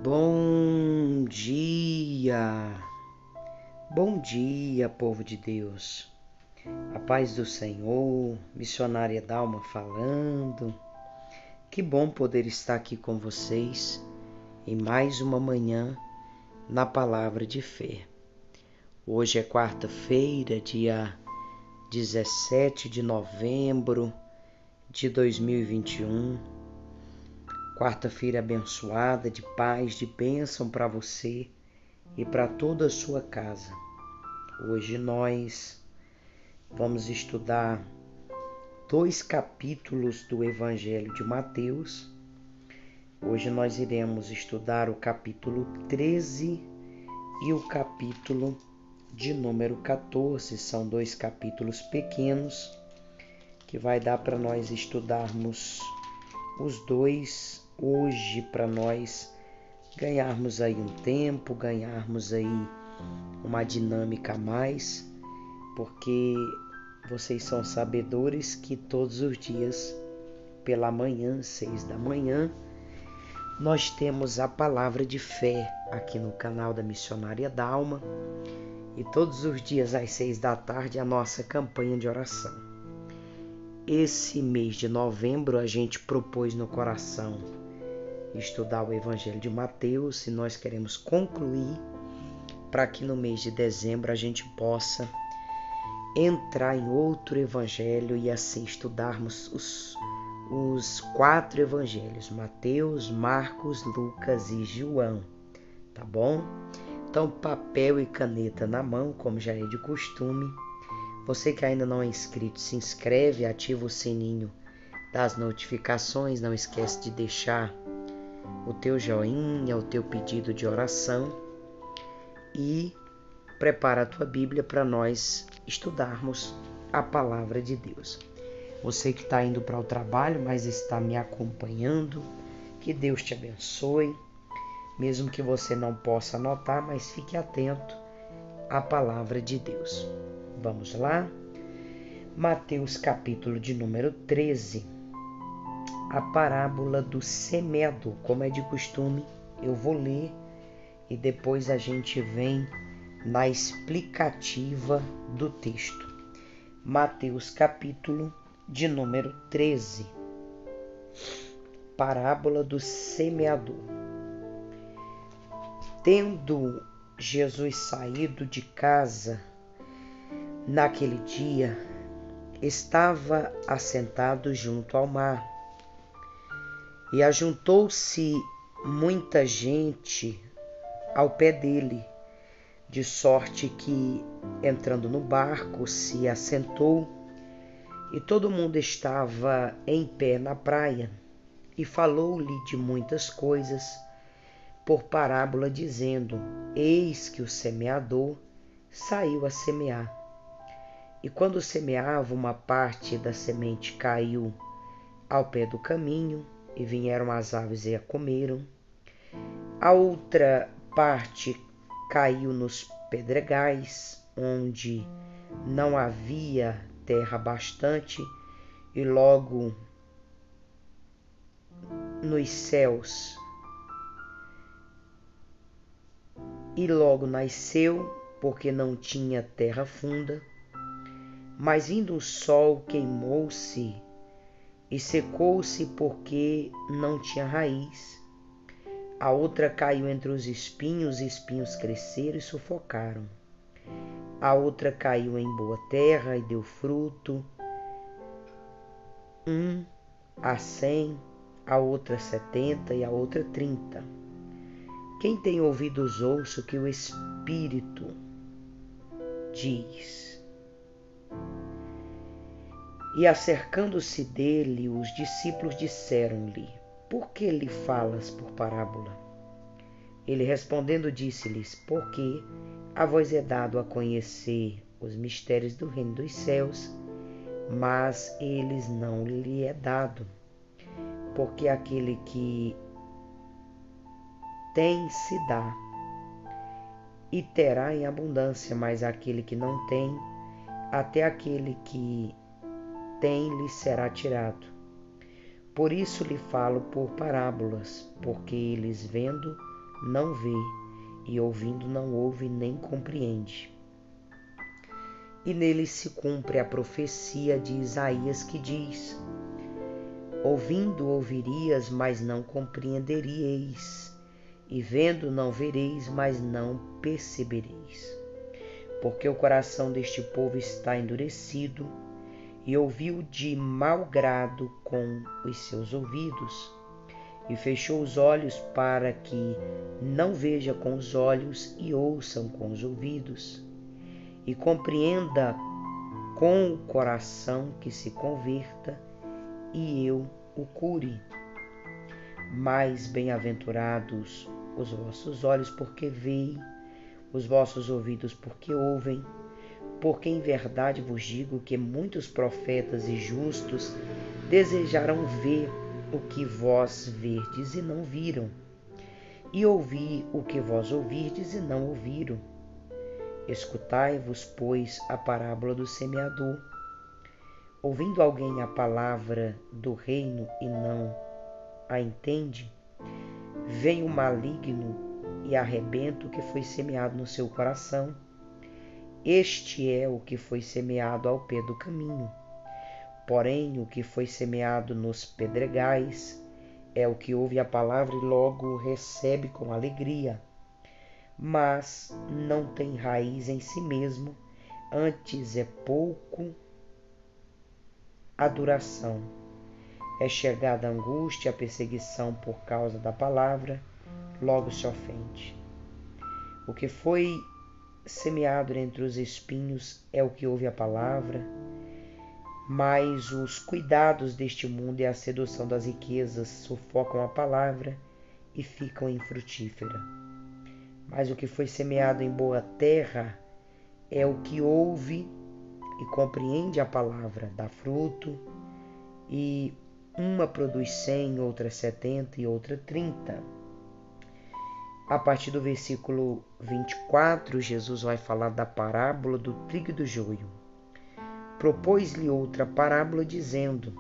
Bom dia, povo de Deus. A paz do Senhor, missionária Dalma falando. Que bom poder estar aqui com vocês em mais uma manhã na palavra de fé. Hoje é quarta-feira, dia 17 de novembro de 2021. Quarta-feira abençoada, de paz, de bênção para você e para toda a sua casa. Hoje nós vamos estudar 2 capítulos do Evangelho de Mateus. Hoje nós iremos estudar o capítulo 13 e o capítulo de número 14. São 2 capítulos pequenos que vai dar para nós estudarmos os dois hoje, para nós ganharmos aí um tempo, ganharmos aí uma dinâmica a mais, porque vocês são sabedores que todos os dias, pela manhã, 6 da manhã, nós temos a palavra de fé aqui no canal da Missionária Dalma, e todos os dias às 6 da tarde a nossa campanha de oração. Esse mês de novembro a gente propôs no coração estudar o Evangelho de Mateus, e nós queremos concluir para que no mês de dezembro a gente possa entrar em outro evangelho e assim estudarmos os 4 evangelhos: Mateus, Marcos, Lucas e João, tá bom? Então, papel e caneta na mão, como já é de costume. Você que ainda não é inscrito, se inscreve, ativa o sininho das notificações, não esquece de deixar o teu joinha, o teu pedido de oração, e prepara a tua Bíblia para nós estudarmos a palavra de Deus. Você que está indo para o trabalho, mas está me acompanhando, que Deus te abençoe, mesmo que você não possa anotar, mas fique atento à palavra de Deus. Vamos lá? Mateus capítulo de número 13, a parábola do semeador. Como é de costume, eu vou ler e depois a gente vem na explicativa do texto. Mateus capítulo de número 13, parábola do semeador. Tendo Jesus saído de casa naquele dia, estava assentado junto ao mar, e ajuntou-se muita gente ao pé dele, de sorte que, entrando no barco, se assentou, e todo mundo estava em pé na praia, e falou-lhe de muitas coisas, por parábola, dizendo: Eis que o semeador saiu a semear. E quando semeava, uma parte da semente caiu ao pé do caminho, e vieram as aves e a comeram. A outra parte caiu nos pedregais, onde não havia terra bastante, e logo nos céus, e logo nasceu, porque não tinha terra funda. Mas vindo o sol, queimou-se e secou-se, porque não tinha raiz. A outra caiu entre os espinhos, e espinhos cresceram e sufocaram. A outra caiu em boa terra e deu fruto, 100, a outra 70 e a outra 30. Quem tem ouvidos, ouça o que o Espírito diz. E acercando-se dele, os discípulos disseram-lhe: Por que lhe falas por parábola? Ele respondendo disse-lhes: Porque a vós é dado a conhecer os mistérios do reino dos céus, mas eles não lhe é dado. Porque aquele que tem se dá, e terá em abundância, mas aquele que não tem, até aquele que tem lhe será tirado. Por isso lhe falo por parábolas, porque eles vendo não vê, e ouvindo não ouve nem compreende. E nele se cumpre a profecia de Isaías que diz: ouvindo ouvirias, mas não compreenderíeis, e vendo não vereis, mas não percebereis. Porque o coração deste povo está endurecido, e ouviu de mau grado com os seus ouvidos, e fechou os olhos para que não veja com os olhos e ouçam com os ouvidos, e compreenda com o coração que se converta, e eu o cure. Mais bem-aventurados os vossos olhos, porque veem, os vossos ouvidos, porque ouvem, porque em verdade vos digo que muitos profetas e justos desejaram ver o que vós verdes e não viram, e ouvir o que vós ouvirdes e não ouviram. Escutai-vos, pois, a parábola do semeador. Ouvindo alguém a palavra do reino e não a entende, vem o maligno e arrebenta o que foi semeado no seu coração. Este é o que foi semeado ao pé do caminho. Porém, o que foi semeado nos pedregais é o que ouve a palavra e logo recebe com alegria, mas não tem raiz em si mesmo, antes é pouco a duração. É chegada a angústia, a perseguição por causa da palavra, logo se ofende. O que foi semeado entre os espinhos é o que ouve a palavra, mas os cuidados deste mundo e a sedução das riquezas sufocam a palavra e ficam infrutífera. Mas o que foi semeado em boa terra é o que ouve e compreende a palavra, dá fruto, e uma produz 100, outra 70 e outra 30. A partir do versículo 24, Jesus vai falar da parábola do trigo e do joio. Propôs-lhe outra parábola, dizendo: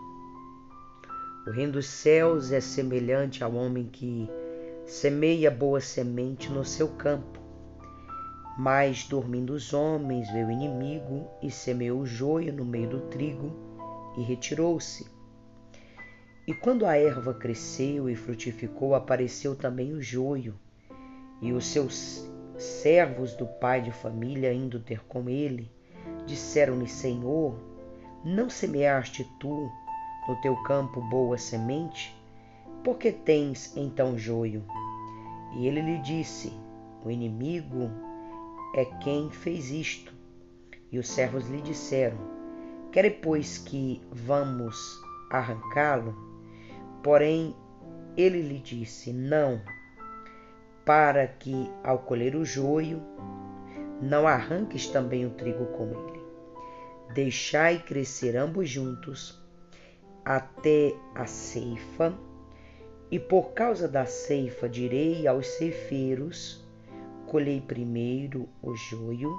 o reino dos céus é semelhante ao homem que semeia boa semente no seu campo. Mas, dormindo os homens, veio o inimigo e semeou o joio no meio do trigo e retirou-se. E quando a erva cresceu e frutificou, apareceu também o joio. E os seus servos do pai de família, indo ter com ele, disseram-lhe: Senhor, não semeaste tu no teu campo boa semente? Por que tens então joio? E ele lhe disse: o inimigo é quem fez isto. E os servos lhe disseram: quer pois que vamos arrancá-lo? Porém ele lhe disse: não, para que ao colher o joio não arranques também o trigo com ele. Deixai crescer ambos juntos até a ceifa, e por causa da ceifa direi aos ceifeiros: colhei primeiro o joio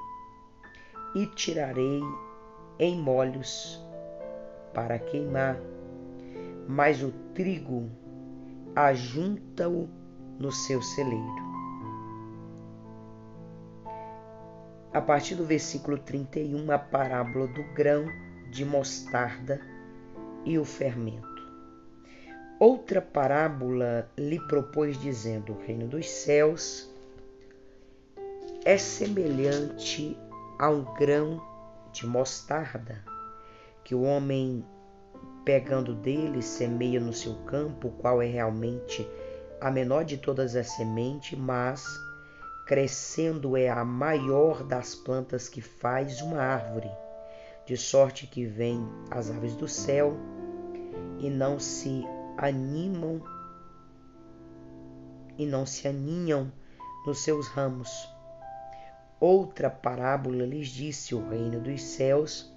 e tirarei em molhos para queimar, mas o trigo ajunta-o no seu celeiro. A partir do versículo 31, a parábola do grão de mostarda e o fermento. Outra parábola lhe propôs, dizendo: o reino dos céus é semelhante a um grão de mostarda, que o homem, pegando dele, semeia no seu campo, o qual é realmente a menor de todas as sementes, mas crescendo é a maior das plantas, que faz uma árvore, de sorte que vêm as aves do céu e não se aninham nos seus ramos. Outra parábola lhes disse: o reino dos céus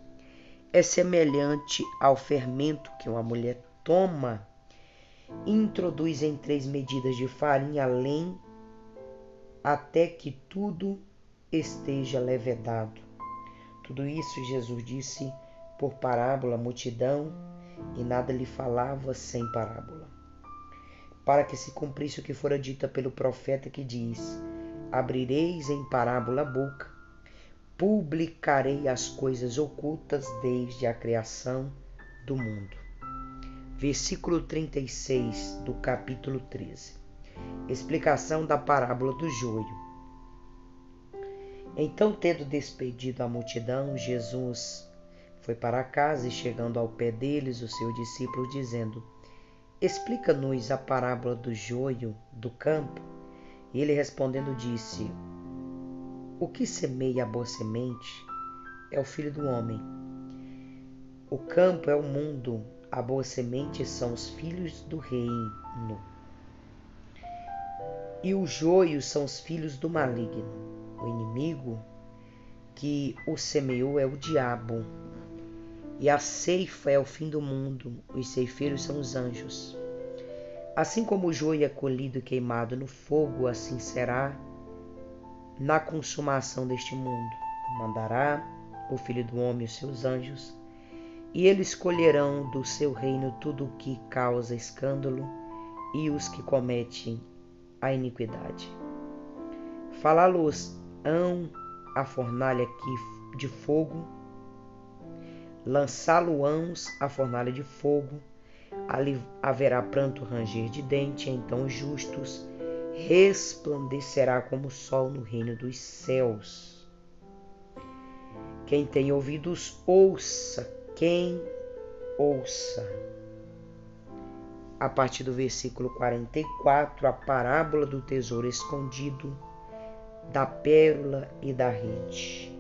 é semelhante ao fermento que uma mulher toma e introduz em 3 medidas de farinha, além, até que tudo esteja levedado. Tudo isso Jesus disse por parábola à multidão, e nada lhe falava sem parábola, para que se cumprisse o que fora dito pelo profeta que diz: abrireis em parábola a boca, publicarei as coisas ocultas desde a criação do mundo. Versículo 36 do capítulo 13. Explicação da parábola do joio. Então, tendo despedido a multidão, Jesus foi para casa e, chegando ao pé deles, o seu discípulo, dizendo: explica-nos a parábola do joio do campo. E ele respondendo disse: o que semeia a boa semente é o Filho do Homem. O campo é o mundo, a boa semente são os filhos do reino. E os joios são os filhos do maligno. O inimigo que o semeou é o diabo. E a ceifa é o fim do mundo. Os ceifeiros são os anjos. Assim como o joio é colhido e queimado no fogo, assim será na consumação deste mundo. Mandará o Filho do Homem os seus anjos, e eles colherão do seu reino tudo o que causa escândalo e os que cometem a iniquidade. Falá-los-ão a fornalha de fogo, lançá-lo-ão a fornalha de fogo, ali haverá pranto, ranger de dente, então os justos resplandecerá como o sol no reino dos céus. Quem tem ouvidos, ouça. Quem ouça. A partir do versículo 44, a parábola do tesouro escondido, da pérola e da rede.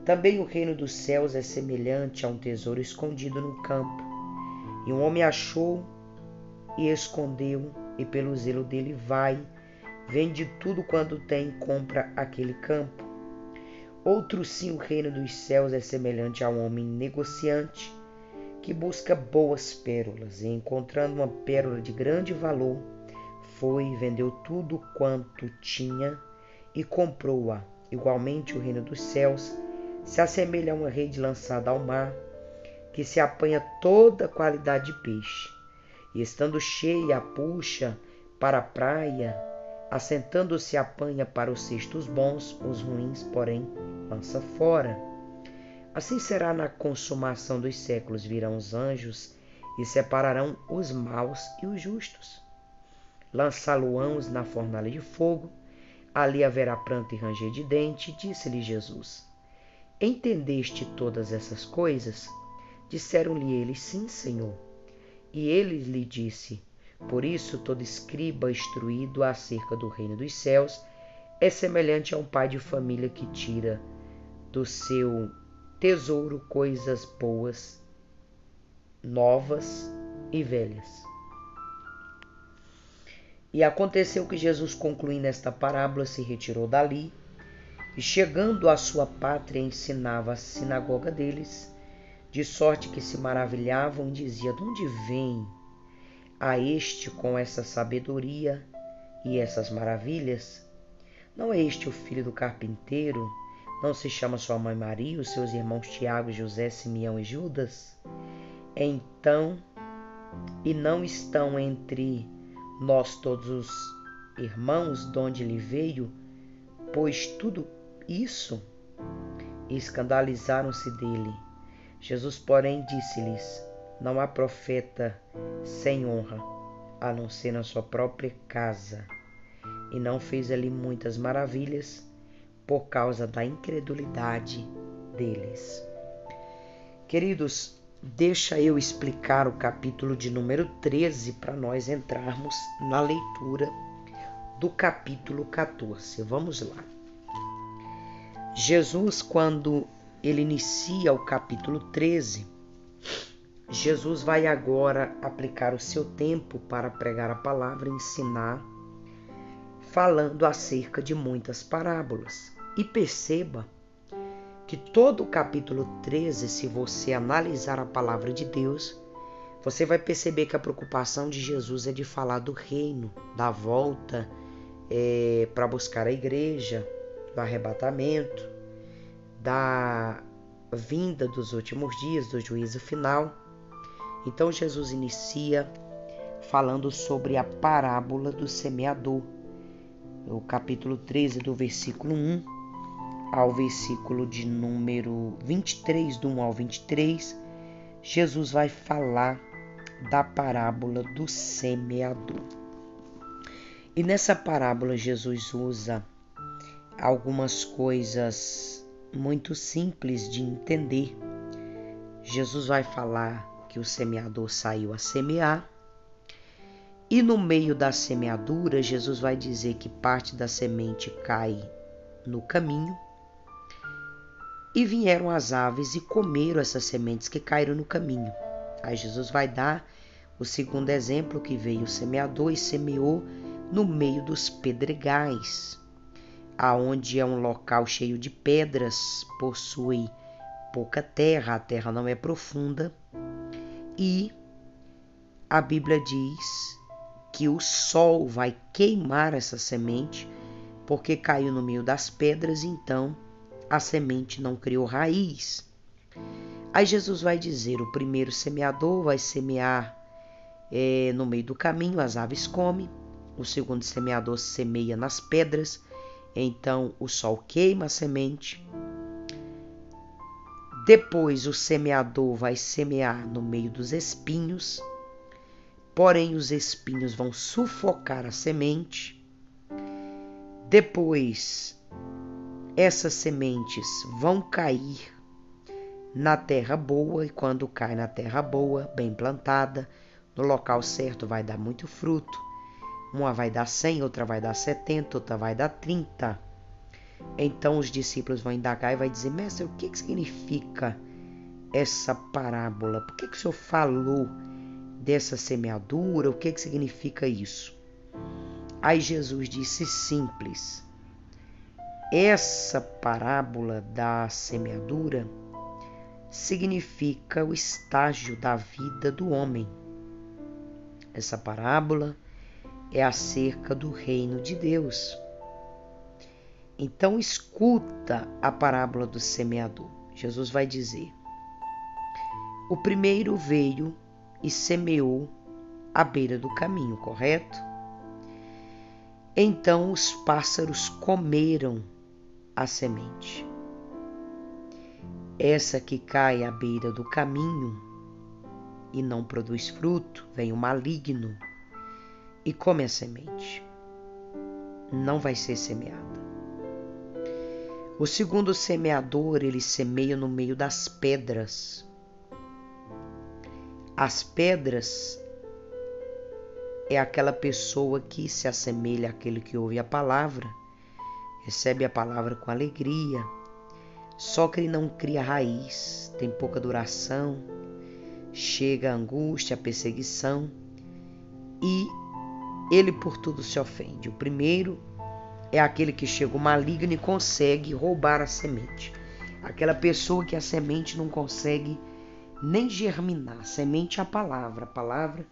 Também o reino dos céus é semelhante a um tesouro escondido no campo. E um homem achou e escondeu, e pelo zelo dele vai, vende tudo quanto tem e compra aquele campo. Outro sim, o reino dos céus é semelhante a um homem negociante que busca boas pérolas, e encontrando uma pérola de grande valor, foi e vendeu tudo quanto tinha e comprou-a. Igualmente o reino dos céus se assemelha a uma rede lançada ao mar, que se apanha toda qualidade de peixe, e estando cheia, a puxa para a praia, assentando-se apanha para os cestos bons, os ruins, porém, lança fora. Assim será na consumação dos séculos. Virão os anjos e separarão os maus e os justos. Lançá-lo-ãos na fornalha de fogo, ali haverá pranto e ranger de dente. Disse-lhe Jesus: entendeste todas essas coisas? Disseram-lhe eles: sim, Senhor. E ele lhe disse: por isso todo escriba instruído acerca do reino dos céus é semelhante a um pai de família que tira do seu tesouro coisas boas, novas e velhas. E aconteceu que Jesus, concluindo esta parábola, se retirou dali e, chegando à sua pátria, ensinava a sinagoga deles, de sorte que se maravilhavam e diziam: de onde vem a este com essa sabedoria e essas maravilhas? Não é este o filho do carpinteiro? Não se chama sua mãe Maria, os seus irmãos Tiago, José, Simeão e Judas? Então, e não estão entre nós todos os irmãos de onde ele veio? Pois tudo isso, e escandalizaram-se dele. Jesus, porém, disse-lhes: não há profeta sem honra, a não ser na sua própria casa. E não fez ali muitas maravilhas por causa da incredulidade deles. Queridos, deixa eu explicar o capítulo de número 13 para nós entrarmos na leitura do capítulo 14. Vamos lá. Jesus, quando ele inicia o capítulo 13, Jesus vai agora aplicar o seu tempo para pregar a palavra e ensinar, falando acerca de muitas parábolas. E perceba que todo o capítulo 13, se você analisar a palavra de Deus, você vai perceber que a preocupação de Jesus é de falar do reino, da volta para buscar a igreja, do arrebatamento, da vinda dos últimos dias, do juízo final. Então Jesus inicia falando sobre a parábola do semeador. O capítulo 13, do versículo 1 ao versículo de número 23, do 1 ao 23, Jesus vai falar da parábola do semeador. E nessa parábola Jesus usa algumas coisas muito simples de entender. Jesus vai falar que o semeador saiu a semear, e no meio da semeadura, Jesus vai dizer que parte da semente cai no caminho, e vieram as aves e comeram essas sementes que caíram no caminho. Aí Jesus vai dar o segundo exemplo, que veio o semeador e semeou no meio dos pedregais, aonde é um local cheio de pedras, possui pouca terra, a terra não é profunda, e a Bíblia diz que o sol vai queimar essa semente, porque caiu no meio das pedras, então a semente não criou raiz. Aí Jesus vai dizer, o primeiro semeador vai semear no meio do caminho, as aves comem. O segundo semeador semeia nas pedras, então o sol queima a semente. Depois o semeador vai semear no meio dos espinhos, porém os espinhos vão sufocar a semente. Depois essas sementes vão cair na terra boa, e quando cai na terra boa, bem plantada, no local certo, vai dar muito fruto. Uma vai dar 100, outra vai dar 70, outra vai dar 30. Então os discípulos vão indagar e vai dizer, mestre, o que significa essa parábola? Por que o senhor falou dessa semeadura? O que significa isso? Aí Jesus disse simples, essa parábola da semeadura significa o estágio da vida do homem. Essa parábola é acerca do reino de Deus. Então escuta a parábola do semeador. Jesus vai dizer, o primeiro veio e semeou à beira do caminho, correto? Então os pássaros comeram a semente. Essa que cai à beira do caminho e não produz fruto, vem o maligno e come a semente. Não vai ser semeada. O segundo semeador, ele semeia no meio das pedras. As pedras é aquela pessoa que se assemelha àquele que ouve a palavra, recebe a palavra com alegria, só que ele não cria raiz, tem pouca duração, chega a angústia, a perseguição, e ele por tudo se ofende. O primeiro é aquele que chega o maligno e consegue roubar a semente. Aquela pessoa que a semente não consegue nem germinar. A semente é a palavra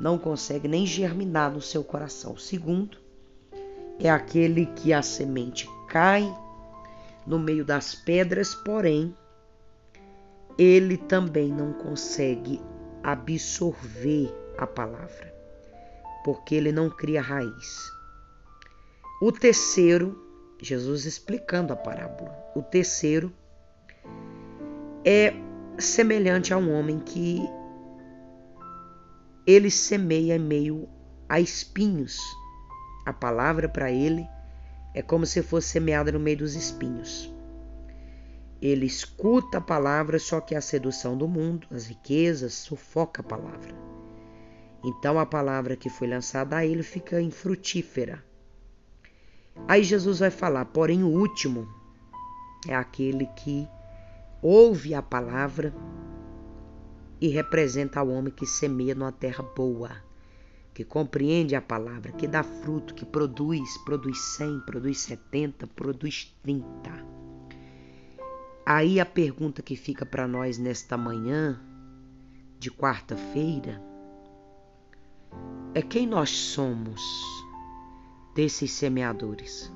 não consegue nem germinar no seu coração. O segundo é aquele que a semente cai no meio das pedras, porém, ele também não consegue absorver a palavra, porque ele não cria raiz. O terceiro, Jesus explicando a parábola, o terceiro é semelhante a um homem que ele semeia em meio a espinhos. A palavra para ele é como se fosse semeada no meio dos espinhos. Ele escuta a palavra, só que a sedução do mundo, as riquezas, sufoca a palavra. Então a palavra que foi lançada a ele fica infrutífera. Aí Jesus vai falar, porém o último é aquele que ouve a palavra e representa o homem que semeia numa terra boa, que compreende a palavra, que dá fruto, que produz 100, produz 70, produz 30. Aí a pergunta que fica para nós nesta manhã de quarta-feira é quem nós somos desses semeadores.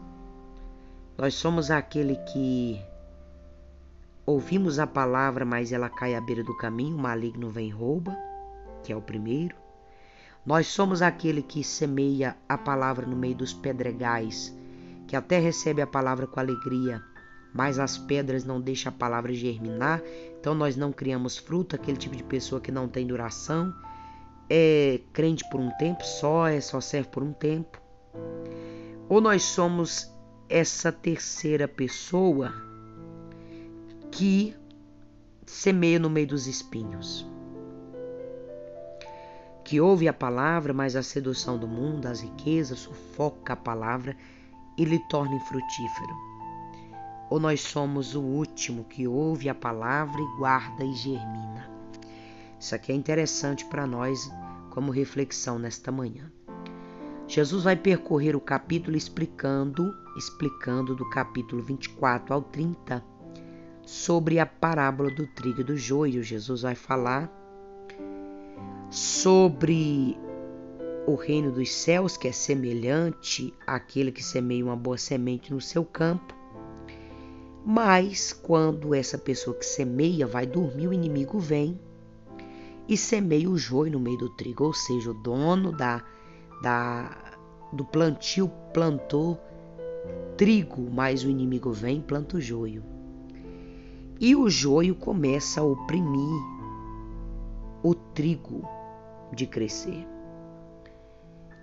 Nós somos aquele que ouvimos a palavra, mas ela cai à beira do caminho, o maligno vem e rouba, que é o primeiro. Nós somos aquele que semeia a palavra no meio dos pedregais, que até recebe a palavra com alegria, mas as pedras não deixam a palavra germinar, então nós não criamos fruto, aquele tipo de pessoa que não tem duração, é crente por um tempo só, só serve por um tempo. Ou nós somos essa terceira pessoa que semeia no meio dos espinhos, que ouve a palavra, mas a sedução do mundo, as riquezas, sufoca a palavra e lhe torna infrutífero. Ou nós somos o último que ouve a palavra e guarda e germina. Isso aqui é interessante para nós como reflexão nesta manhã. Jesus vai percorrer o capítulo explicando do capítulo 24 ao 30 sobre a parábola do trigo e do joio. Jesus vai falar sobre o reino dos céus, que é semelhante àquele que semeia uma boa semente no seu campo. Mas quando essa pessoa que semeia vai dormir, o inimigo vem e semeia o joio no meio do trigo. Ou seja, o dono do plantio plantou trigo, mas o inimigo vem e planta o joio. E o joio começa a oprimir o trigo de crescer.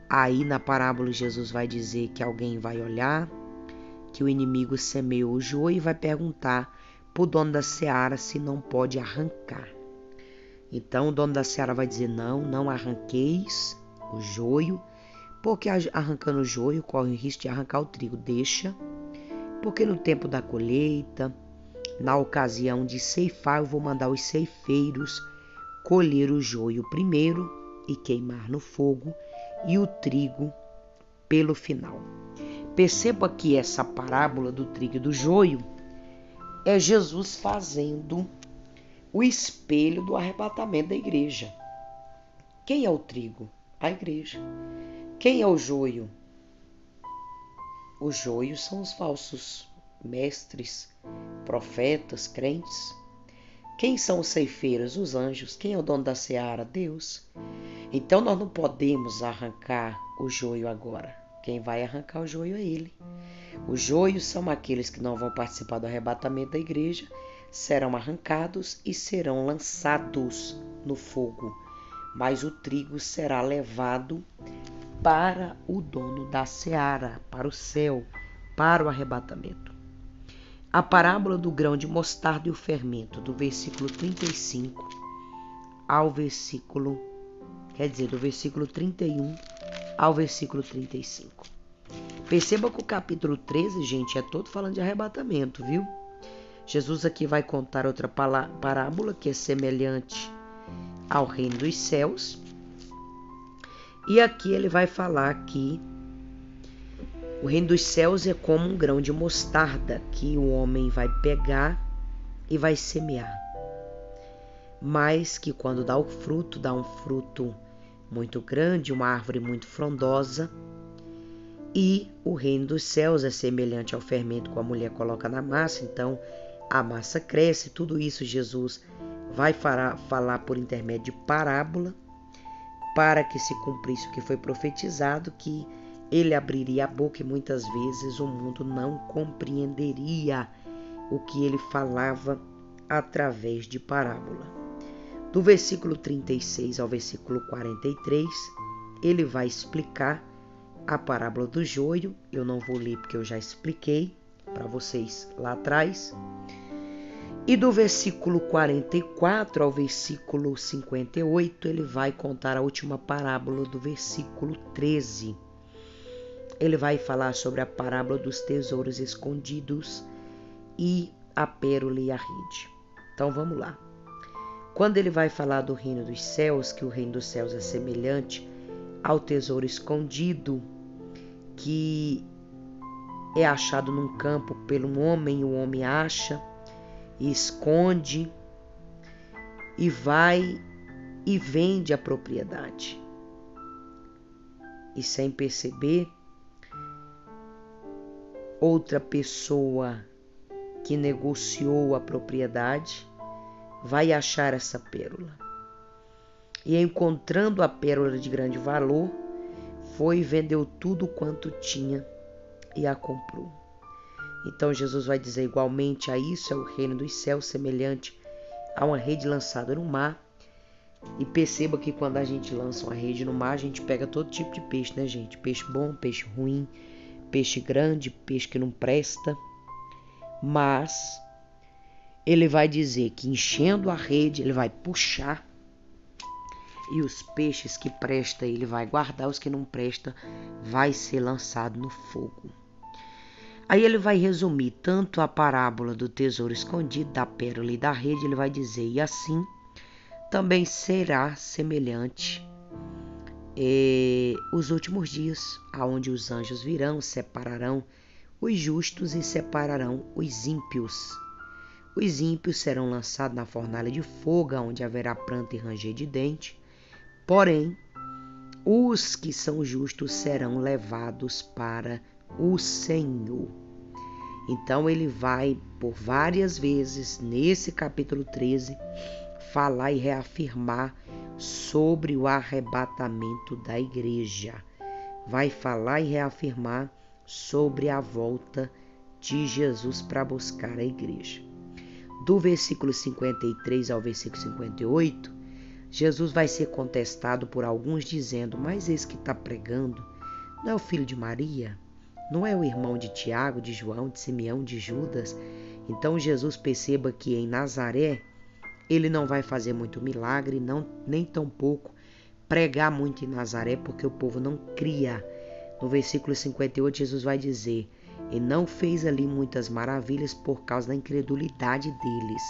Aí na parábola Jesus vai dizer que alguém vai olhar que o inimigo semeou o joio e vai perguntar para o dono da seara se não pode arrancar. Então o dono da seara vai dizer: não arranqueis o joio, porque arrancando o joio corre o risco de arrancar o trigo. Deixa, porque no tempo da colheita, na ocasião de ceifar, eu vou mandar os ceifeiros colher o joio primeiro e queimar no fogo, e o trigo pelo final. Perceba que essa parábola do trigo e do joio é Jesus fazendo o espelho do arrebatamento da igreja. Quem é o trigo? A igreja. Quem é o joio? Os joios são os falsos mestres, profetas, crentes. Quem são os ceifeiros? Os anjos. Quem é o dono da seara? Deus. Então nós não podemos arrancar o joio agora. Quem vai arrancar o joio é ele. Os joios são aqueles que não vão participar do arrebatamento da igreja, serão arrancados e serão lançados no fogo. Mas o trigo será levado para o dono da seara, para o céu, para o arrebatamento. A parábola do grão de mostarda e o fermento, do versículo 35 ao versículo, do versículo 31 ao versículo 35. Perceba que o capítulo 13, gente, é todo falando de arrebatamento, viu? Jesus aqui vai contar outra parábola que é semelhante ao reino dos céus. E aqui ele vai falar que o reino dos céus é como um grão de mostarda que o homem vai pegar e vai semear. Mas que quando dá um fruto muito grande, uma árvore muito frondosa. E o reino dos céus é semelhante ao fermento que a mulher coloca na massa, então a massa cresce. Tudo isso Jesus vai falar por intermédio de parábola, para que se cumprisse o que foi profetizado, que ele abriria a boca e muitas vezes o mundo não compreenderia o que ele falava através de parábola. Do versículo 36 ao versículo 43, ele vai explicar a parábola do joio. Eu não vou ler porque eu já expliquei para vocês lá atrás. E do versículo 44 ao versículo 58, ele vai contar a última parábola do versículo 13. Ele vai falar sobre a parábola dos tesouros escondidos e a pérola e a rede. Então vamos lá. Quando ele vai falar do reino dos céus, que o reino dos céus é semelhante ao tesouro escondido, que é achado num campo pelo homem, o homem acha e esconde e vai e vende a propriedade. E sem perceber, outra pessoa que negociou a propriedade vai achar essa pérola. E encontrando a pérola de grande valor, foi e vendeu tudo quanto tinha e a comprou. Então Jesus vai dizer igualmente a isso é o reino dos céus, semelhante a uma rede lançada no mar. E perceba que quando a gente lança uma rede no mar, a gente pega todo tipo de peixe, né, gente? Peixe bom, peixe ruim, peixe grande, peixe que não presta. Mas ele vai dizer que enchendo a rede, ele vai puxar e os peixes que presta ele vai guardar, os que não presta vai ser lançado no fogo. Aí ele vai resumir tanto a parábola do tesouro escondido, da pérola e da rede, ele vai dizer, e assim também será semelhante os últimos dias, aonde os anjos virão, separarão os justos e separarão os ímpios. Os ímpios serão lançados na fornalha de fogo, onde haverá pranto e ranger de dente. Porém, os que são justos serão levados para o Senhor. Então ele vai, por várias vezes, nesse capítulo 13, falar e reafirmar sobre o arrebatamento da igreja. Vai falar e reafirmar sobre a volta de Jesus para buscar a igreja. Do versículo 53 ao versículo 58, Jesus vai ser contestado por alguns dizendo, mas esse que está pregando não é o filho de Maria? Não é o irmão de Tiago, de João, de Simeão, de Judas? Então Jesus perceba que em Nazaré ele não vai fazer muito milagre, nem tampouco pregar muito em Nazaré, porque o povo não cria. No versículo 58 Jesus vai dizer, e não fez ali muitas maravilhas por causa da incredulidade deles.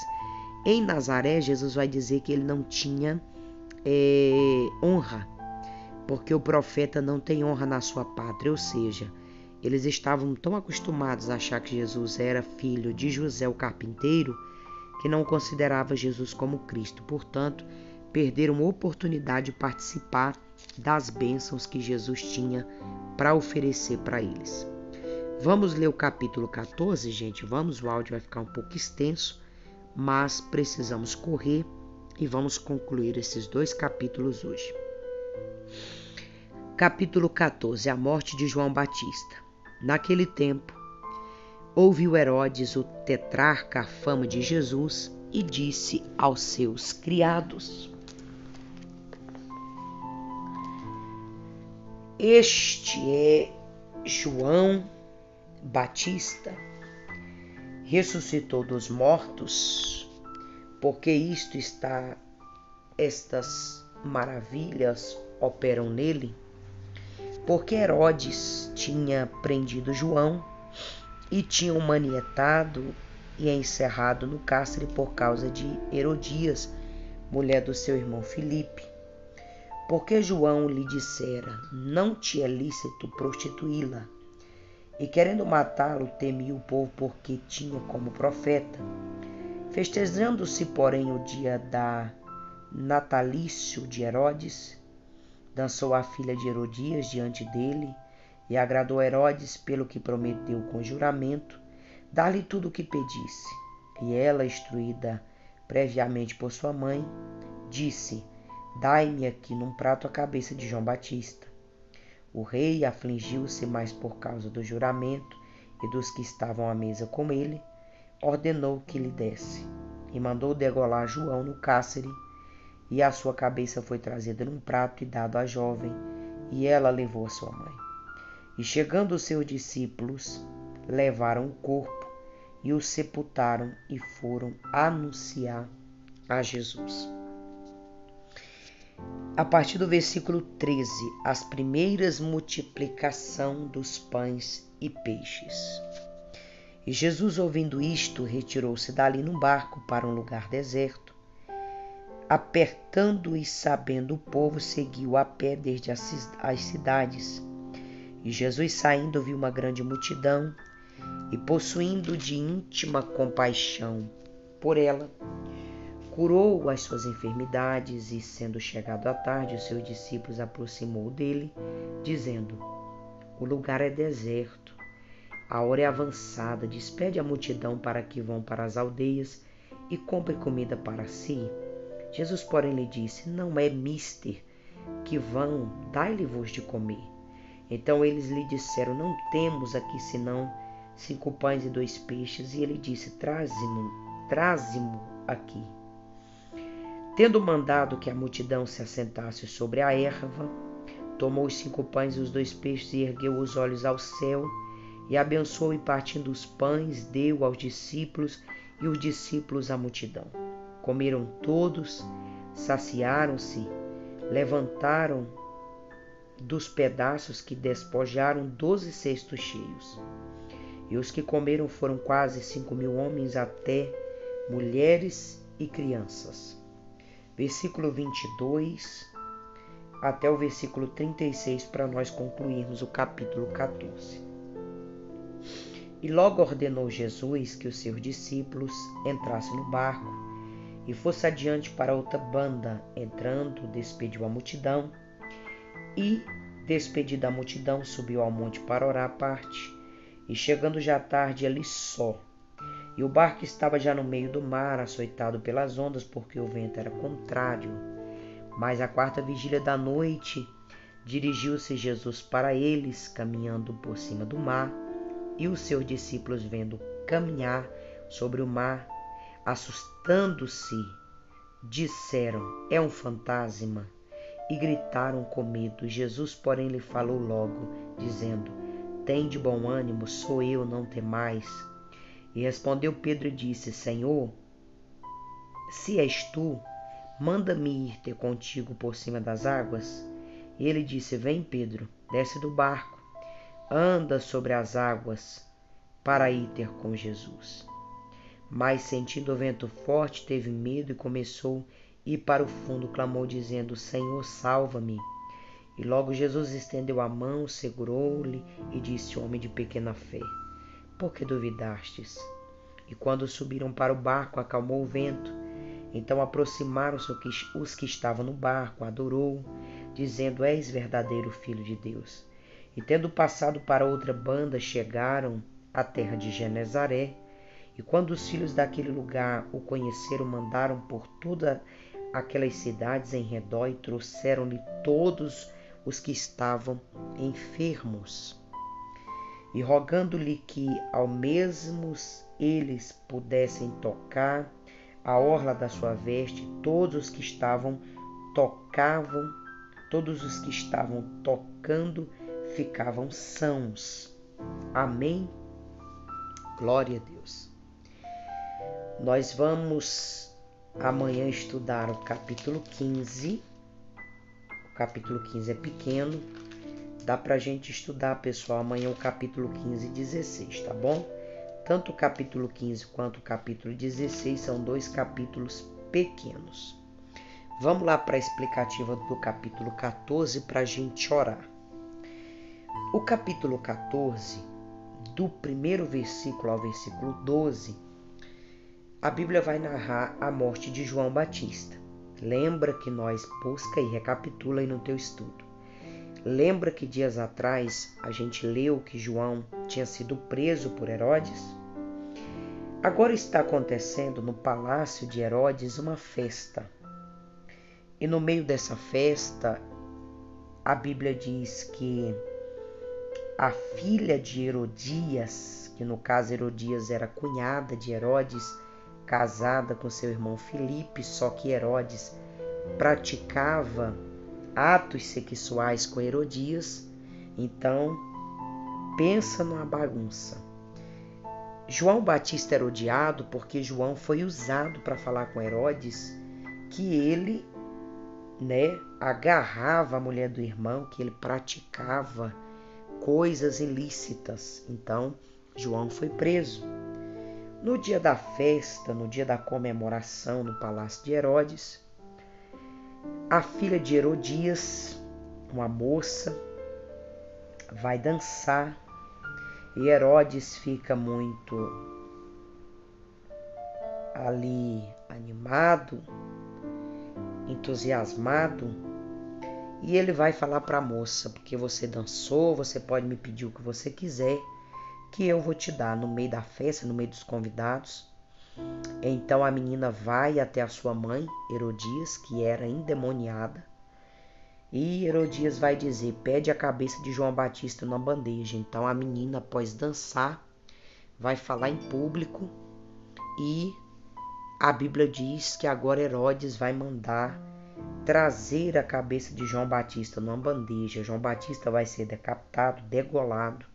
Em Nazaré, Jesus vai dizer que ele não tinha honra, porque o profeta não tem honra na sua pátria, ou seja, eles estavam tão acostumados a achar que Jesus era filho de José o carpinteiro, que não considerava Jesus como Cristo. Portanto, perderam a oportunidade de participar das bênçãos que Jesus tinha para oferecer para eles. Vamos ler o capítulo 14, gente? Vamos, o áudio vai ficar um pouco extenso, mas precisamos correr e vamos concluir esses 2 capítulos hoje. Capítulo 14, a morte de João Batista. Naquele tempo, ouviu Herodes, o tetrarca, a fama de Jesus e disse aos seus criados, este é João Batista, ressuscitou dos mortos, porque estas maravilhas operam nele, porque Herodes tinha prendido João e tinha o manietado e encerrado no cárcere por causa de Herodias, mulher do seu irmão Filipe. Porque João lhe dissera, não te é lícito prostituí-la. E querendo matá-lo, temia o povo porque tinha como profeta. Festejando-se, porém, o dia da natalício de Herodes, dançou a filha de Herodias diante dele, e agradou Herodes pelo que prometeu com juramento, dar-lhe tudo o que pedisse. E ela, instruída previamente por sua mãe, disse, dai-me aqui num prato a cabeça de João Batista. O rei afligiu-se mais por causa do juramento e dos que estavam à mesa com ele, ordenou que lhe desse, e mandou degolar João no cárcere, e a sua cabeça foi trazida num prato e dado à jovem, e ela levou a sua mãe. E chegando os seus discípulos, levaram o corpo e o sepultaram e foram anunciar a Jesus. A partir do versículo 13, as primeiras multiplicação dos pães e peixes. E Jesus, ouvindo isto, retirou-se dali num barco para um lugar deserto. Apertando e sabendo o povo, seguiu a pé desde as cidades. E Jesus, saindo, viu uma grande multidão, e possuindo de íntima compaixão por ela, curou as suas enfermidades, e sendo chegado à tarde, os seus discípulos aproximou dele, dizendo, o lugar é deserto, a hora é avançada, despede a multidão para que vão para as aldeias e compre comida para si. Jesus, porém, lhe disse: Não é mister que vão, dai-lhe-vos de comer. Então eles lhe disseram: Não temos aqui senão 5 pães e 2 peixes. E ele disse: Traze-mo aqui. Tendo mandado que a multidão se assentasse sobre a erva, tomou os 5 pães e os 2 peixes e ergueu os olhos ao céu, e abençoou, e partindo os pães, deu aos discípulos, e os discípulos à multidão. Comeram todos, saciaram-se, levantaram dos pedaços que despojaram 12 cestos cheios. E os que comeram foram quase 5.000 homens, até mulheres e crianças. Versículo 22 até o versículo 36, para nós concluirmos o capítulo 14. E logo ordenou Jesus que os seus discípulos entrassem no barco e fosse adiante para outra banda. Entrando, despediu a multidão e, despedida a multidão, subiu ao monte para orar à parte. E chegando já tarde, ali só. E o barco estava já no meio do mar, açoitado pelas ondas, porque o vento era contrário. Mas à 4ª vigília da noite, dirigiu-se Jesus para eles, caminhando por cima do mar. E os seus discípulos, vendo caminhar sobre o mar, assustando-se, disseram: É um fantasma, e gritaram com medo. Jesus, porém, lhe falou logo, dizendo: Tende bom ânimo, sou eu, não temais. E respondeu Pedro e disse: Senhor, se és tu, manda-me ir ter contigo por cima das águas. E ele disse: Vem, Pedro, desce do barco, anda sobre as águas, para ir ter com Jesus. Mas, sentindo o vento forte, teve medo e começou a ir para o fundo, clamou, dizendo: Senhor, salva-me. E logo Jesus estendeu a mão, segurou-lhe e disse: Homem de pequena fé, por que duvidastes? E quando subiram para o barco, acalmou o vento. Então aproximaram-se os que estavam no barco, adorou, dizendo: És verdadeiro Filho de Deus. E tendo passado para outra banda, chegaram à terra de Genezaré. E quando os filhos daquele lugar o conheceram, mandaram por todas aquelas cidades em redor e trouxeram-lhe todos os que estavam enfermos. E rogando-lhe que ao mesmos eles pudessem tocar a orla da sua veste, todos os que estavam tocando ficavam sãos. Amém? Glória a Deus. Nós vamos amanhã estudar o capítulo 15. O capítulo 15 é pequeno. Dá pra gente estudar, pessoal, amanhã o capítulo 15 e 16, tá bom? Tanto o capítulo 15 quanto o capítulo 16 são 2 capítulos pequenos. Vamos lá para a explicativa do capítulo 14 para a gente orar. O capítulo 14, do primeiro versículo ao versículo 12, a Bíblia vai narrar a morte de João Batista. Lembra que nós busca e recapitula aí no teu estudo. Lembra que dias atrás a gente leu que João tinha sido preso por Herodes? Agora está acontecendo no palácio de Herodes uma festa. E no meio dessa festa, a Bíblia diz que a filha de Herodias, que no caso Herodias era cunhada de Herodes, casada com seu irmão Filipe, só que Herodes praticava atos sexuais com Herodias. Então, pensa numa bagunça. João Batista era odiado porque João foi usado para falar com Herodes que ele, agarrava a mulher do irmão, que ele praticava coisas ilícitas. Então, João foi preso. No dia da festa, no dia da comemoração no palácio de Herodes, a filha de Herodias, uma moça, vai dançar e Herodes fica muito ali animado, entusiasmado, e ele vai falar para a moça: porque você dançou, você pode me pedir o que você quiser, que eu vou te dar no meio da festa, no meio dos convidados. Então a menina vai até a sua mãe, Herodias, que era endemoniada. E Herodias vai dizer, pede a cabeça de João Batista numa bandeja. Então a menina, após dançar, vai falar em público e a Bíblia diz que agora Herodes vai mandar trazer a cabeça de João Batista numa bandeja. João Batista vai ser decapitado, degolado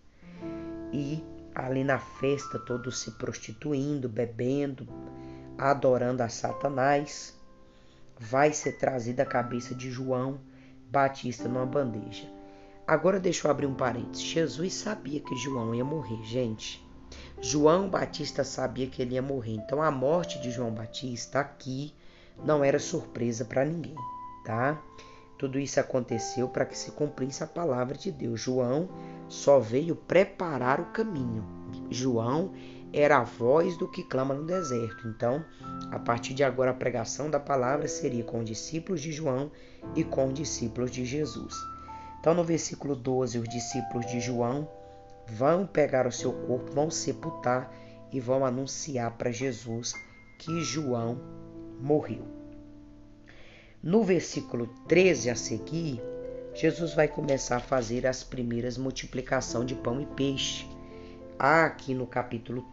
e ali na festa todos se prostituindo, bebendo, adorando a Satanás. Vai ser trazida a cabeça de João Batista numa bandeja. Agora deixa eu abrir um parênteses. Jesus sabia que João ia morrer, gente. João Batista sabia que ele ia morrer. Então a morte de João Batista aqui não era surpresa para ninguém, tá? Tudo isso aconteceu para que se cumprisse a palavra de Deus. João só veio preparar o caminho. João era a voz do que clama no deserto. Então, a partir de agora, a pregação da palavra seria com os discípulos de João e com os discípulos de Jesus. Então, no versículo 12, os discípulos de João vão pegar o seu corpo, vão sepultar e vão anunciar para Jesus que João morreu. No versículo 13 a seguir, Jesus vai começar a fazer as primeiras multiplicações de pão e peixe. Há aqui no capítulo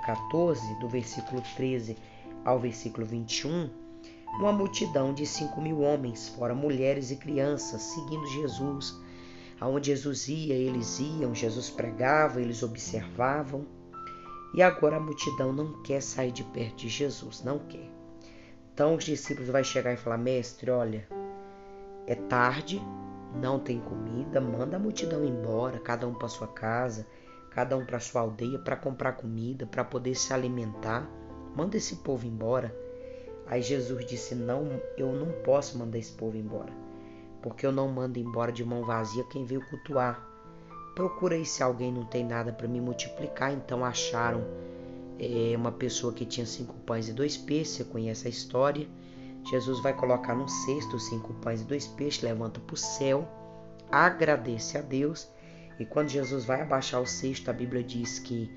14, do versículo 13 ao versículo 21, uma multidão de 5.000 homens, fora mulheres e crianças, seguindo Jesus. Aonde Jesus ia, eles iam, Jesus pregava, eles observavam. E agora a multidão não quer sair de perto de Jesus, não quer. Então os discípulos vão chegar e falar, mestre, olha, é tarde, não tem comida, manda a multidão embora, cada um para sua casa, cada um para sua aldeia, para comprar comida, para poder se alimentar. Manda esse povo embora. Aí Jesus disse, não, eu não posso mandar esse povo embora, porque eu não mando embora de mão vazia quem veio cultuar. Procura aí se alguém não tem nada para me multiplicar. Então acharam uma pessoa que tinha 5 pães e 2 peixes, você conhece a história. Jesus vai colocar num cesto 5 pães e 2 peixes, levanta para o céu, agradece a Deus. E quando Jesus vai abaixar o cesto, a Bíblia diz que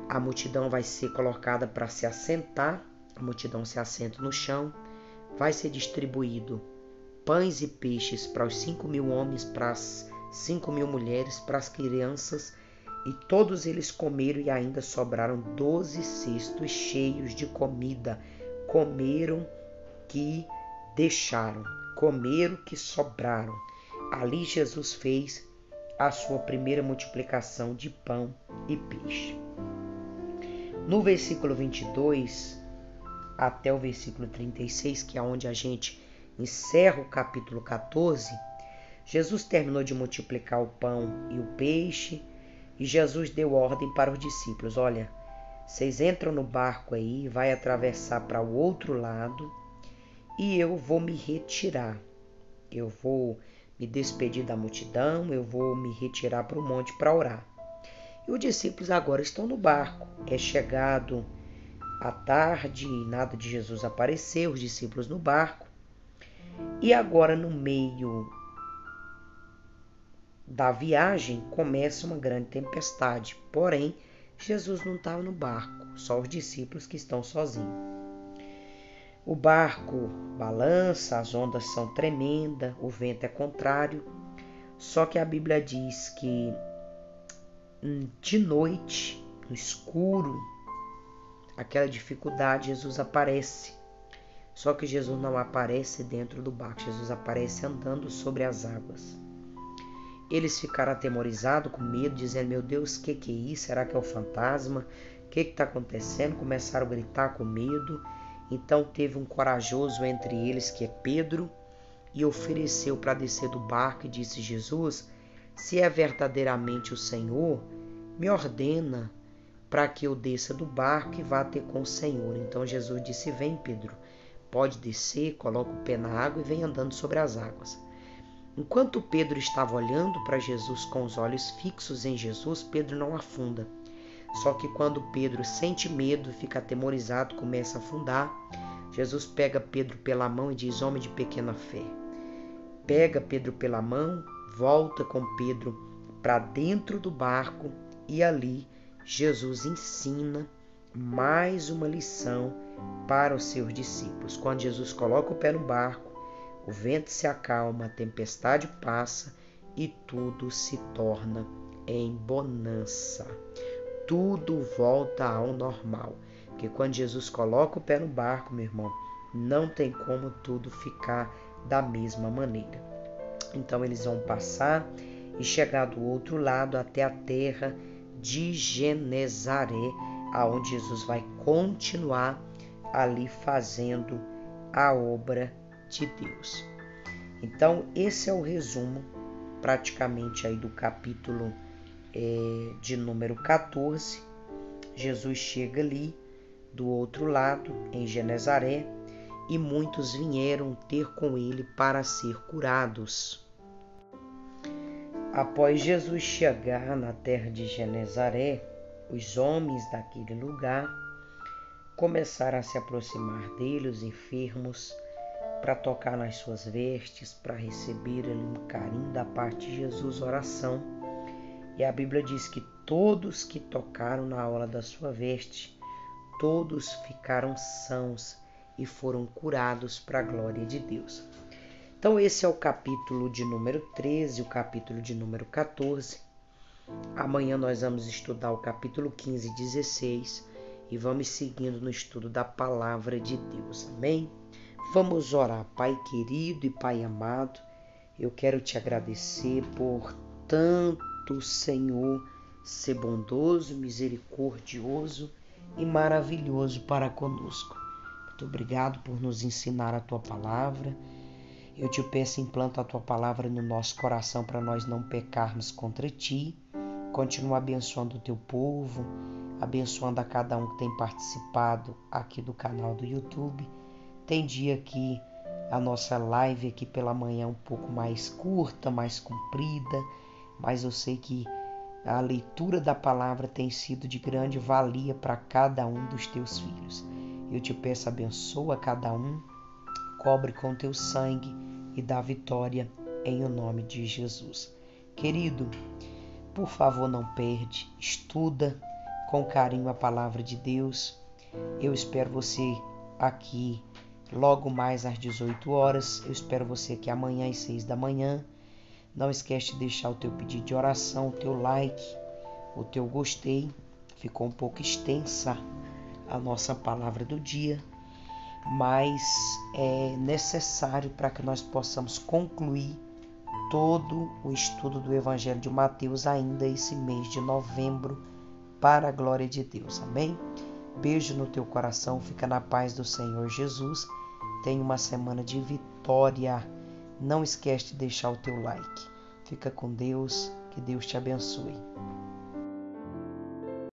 a multidão vai ser colocada para se assentar. A multidão se assenta no chão, vai ser distribuído pães e peixes para os 5.000 homens, para as 5.000 mulheres, para as crianças, e todos eles comeram e ainda sobraram 12 cestos cheios de comida. Comeram que deixaram, comeram que sobraram. Ali Jesus fez a sua primeira multiplicação de pão e peixe. No versículo 22 até o versículo 36, que é onde a gente encerra o capítulo 14, Jesus terminou de multiplicar o pão e o peixe e Jesus deu ordem para os discípulos, olha, vocês entram no barco aí, vai atravessar para o outro lado e eu vou me retirar. Eu vou me despedir da multidão, eu vou me retirar para o monte para orar. E os discípulos agora estão no barco. É chegado a tarde e nada de Jesus aparecer, os discípulos no barco. E agora no meio da viagem começa uma grande tempestade. Porém, Jesus não estava no barco, só os discípulos que estão sozinhos. O barco balança, as ondas são tremendas, o vento é contrário. Só que a Bíblia diz que de noite, no escuro, aquela dificuldade, Jesus aparece. Só que Jesus não aparece dentro do barco, Jesus aparece andando sobre as águas. Eles ficaram atemorizados, com medo, dizendo, meu Deus, o que é isso? Será que é o fantasma? O que está acontecendo? Começaram a gritar com medo. Então teve um corajoso entre eles, que é Pedro, e ofereceu para descer do barco e disse, Jesus, se é verdadeiramente o Senhor, me ordena para que eu desça do barco e vá ter com o Senhor. Então Jesus disse, vem Pedro, pode descer, coloca o pé na água e vem andando sobre as águas. Enquanto Pedro estava olhando para Jesus com os olhos fixos em Jesus, Pedro não afunda. Só que quando Pedro sente medo, fica atemorizado, começa a afundar, Jesus pega Pedro pela mão e diz, homem de pequena fé. Pega Pedro pela mão, volta com Pedro para dentro do barco e ali Jesus ensina mais uma lição para os seus discípulos. Quando Jesus coloca o pé no barco, o vento se acalma, a tempestade passa e tudo se torna em bonança. Tudo volta ao normal. Porque quando Jesus coloca o pé no barco, meu irmão, não tem como tudo ficar da mesma maneira. Então eles vão passar e chegar do outro lado até a terra de Genezaré, aonde Jesus vai continuar ali fazendo a obra de Deus. Então esse é o resumo praticamente aí do capítulo de número 14. Jesus chega ali do outro lado, em Genezaré, e muitos vieram ter com ele para ser curados. Após Jesus chegar na terra de Genezaré, os homens daquele lugar começaram a se aproximar dele, os enfermos, para tocar nas suas vestes, para receber ali um carinho da parte de Jesus, oração. E a Bíblia diz que todos que tocaram na orla da sua veste, todos ficaram sãos e foram curados para a glória de Deus. Então esse é o capítulo de número 13, o capítulo de número 14. Amanhã nós vamos estudar o capítulo 15 e 16 e vamos seguindo no estudo da palavra de Deus. Amém? Vamos orar. Pai querido e Pai amado, eu quero te agradecer por tanto, Senhor, ser bondoso, misericordioso e maravilhoso para conosco. Muito obrigado por nos ensinar a tua palavra. Eu te peço, implanta a tua palavra no nosso coração para nós não pecarmos contra ti. Continua abençoando o teu povo, abençoando a cada um que tem participado aqui do canal do YouTube. Tem dia que a nossa live aqui pela manhã é um pouco mais curta, mais comprida, mas eu sei que a leitura da palavra tem sido de grande valia para cada um dos teus filhos. Eu te peço, abençoa cada um, cobre com teu sangue e dá vitória em o nome de Jesus. Querido, por favor, não perde, estuda com carinho a palavra de Deus. Eu espero você aqui logo mais às 18 horas. Eu espero você aqui amanhã às 6 da manhã. Não esquece de deixar o teu pedido de oração, o teu like, o teu gostei. Ficou um pouco extensa a nossa palavra do dia, mas é necessário para que nós possamos concluir todo o estudo do Evangelho de Mateus ainda esse mês de novembro, para a glória de Deus. Amém? Beijo no teu coração, fica na paz do Senhor Jesus. Tenha uma semana de vitória. Não esquece de deixar o teu like. Fica com Deus, que Deus te abençoe.